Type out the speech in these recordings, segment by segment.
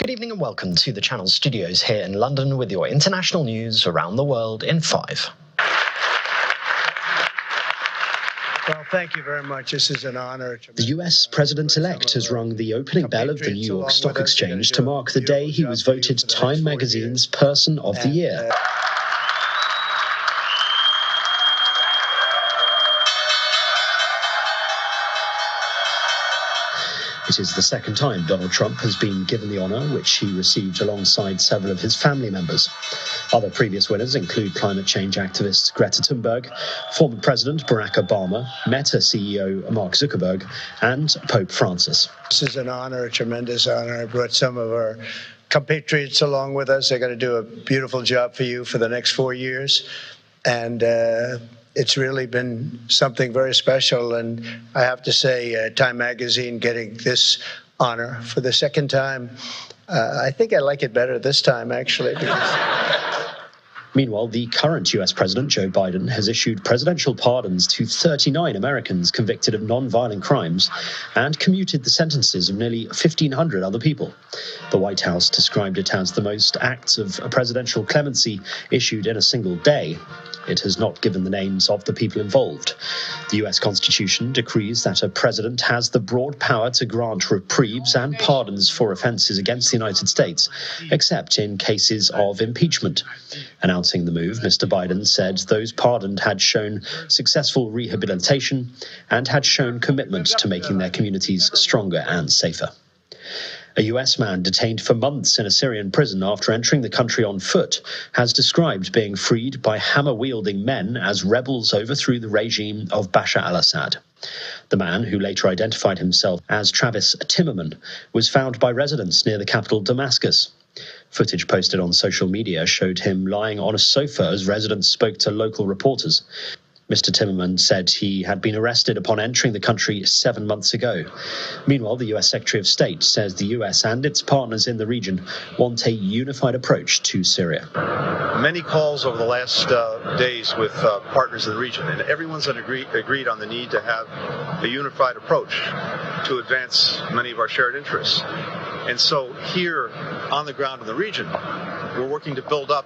Good evening and welcome to the Channel Studios here in London with your international news around the world in 5. Well, thank you very much. This is an honor. The US president-elect has rung the opening bell of the New York Stock Exchange to mark the day he was voted Time magazine's Person of the Year. It is the second time Donald Trump has been given the honour, which he received alongside several of his family members. Other previous winners include climate change activist Greta Thunberg, former President Barack Obama, Meta CEO Mark Zuckerberg, and Pope Francis. This is an honor, a tremendous honor. I brought some of our compatriots along with us. They're going to do a beautiful job for you for the next 4 years. And it's really been something very special. And I have to say, Time Magazine getting this honor for the second time, I think I like it better this time, actually. Meanwhile, the current US President, Joe Biden, has issued presidential pardons to 39 Americans convicted of non-violent crimes and commuted the sentences of nearly 1,500 other people. The White House described it as the most acts of presidential clemency issued in a single day. It has not given the names of the people involved. The US Constitution decrees that a president has the broad power to grant reprieves and pardons for offences against the United States, except in cases of impeachment. Announcing the move, Mr. Biden said those pardoned had shown successful rehabilitation and had shown commitment to making their communities stronger and safer. A US man detained for months in a Syrian prison after entering the country on foot has described being freed by hammer-wielding men as rebels overthrew the regime of Bashar al-Assad. The man, who later identified himself as Travis Timmerman, was found by residents near the capital Damascus. Footage posted on social media showed him lying on a sofa as residents spoke to local reporters. Mr. Timmerman said he had been arrested upon entering the country 7 months ago. Meanwhile, the US Secretary of State says the US and its partners in the region want a unified approach to Syria. Many calls over the last days with partners in the region, and everyone's agreed on the need to have a unified approach to advance many of our shared interests. And so here on the ground in the region, we're working to build up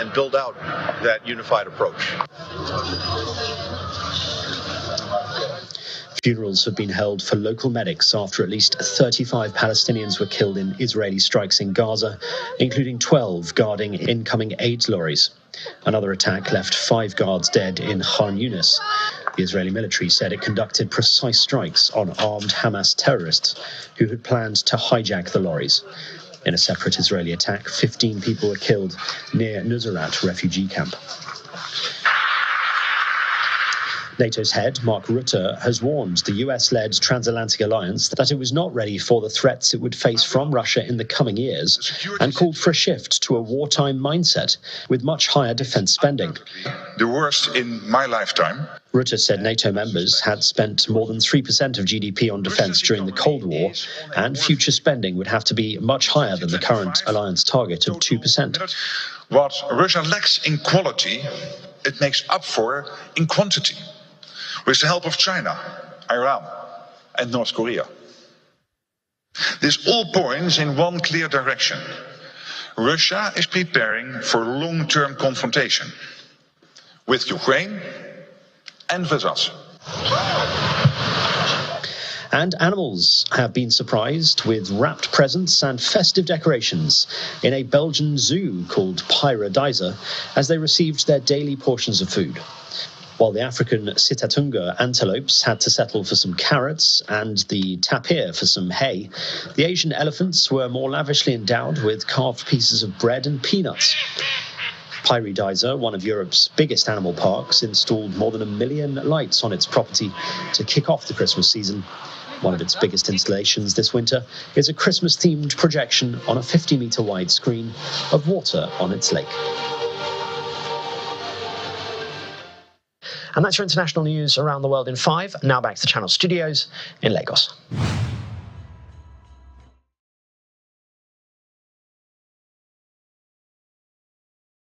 and build out that unified approach. Funerals have been held for local medics after at least 35 Palestinians were killed in Israeli strikes in Gaza, including 12 guarding incoming aid lorries. Another attack left 5 guards dead in Khan Yunis. The Israeli military said it conducted precise strikes on armed Hamas terrorists who had planned to hijack the lorries. In a separate Israeli attack, 15 people were killed near Nuseirat refugee camp. NATO's head, Mark Rutte, has warned the US-led transatlantic alliance that it was not ready for the threats it would face from Russia in the coming years and called for a shift to a wartime mindset with much higher defence spending. The worst in my lifetime. Rutte said NATO members had spent more than 3% of GDP on defence during the Cold War, and future spending would have to be much higher than the current alliance target of 2%. What Russia lacks in quality, it makes up for in quantity, with the help of China, Iran, and North Korea. This all points in one clear direction. Russia is preparing for long-term confrontation with Ukraine and with us. And animals have been surprised with wrapped presents and festive decorations in a Belgian zoo called Paradise as they received their daily portions of food. While the African Sitatunga antelopes had to settle for some carrots and the tapir for some hay, the Asian elephants were more lavishly endowed with carved pieces of bread and peanuts. Paradise, one of Europe's biggest animal parks, installed more than 1 million lights on its property to kick off the Christmas season. One of its biggest installations this winter is a Christmas-themed projection on a 50-metre wide screen of water on its lake. And that's your international news around the world in 5. Now back to the Channel Studios in Lagos.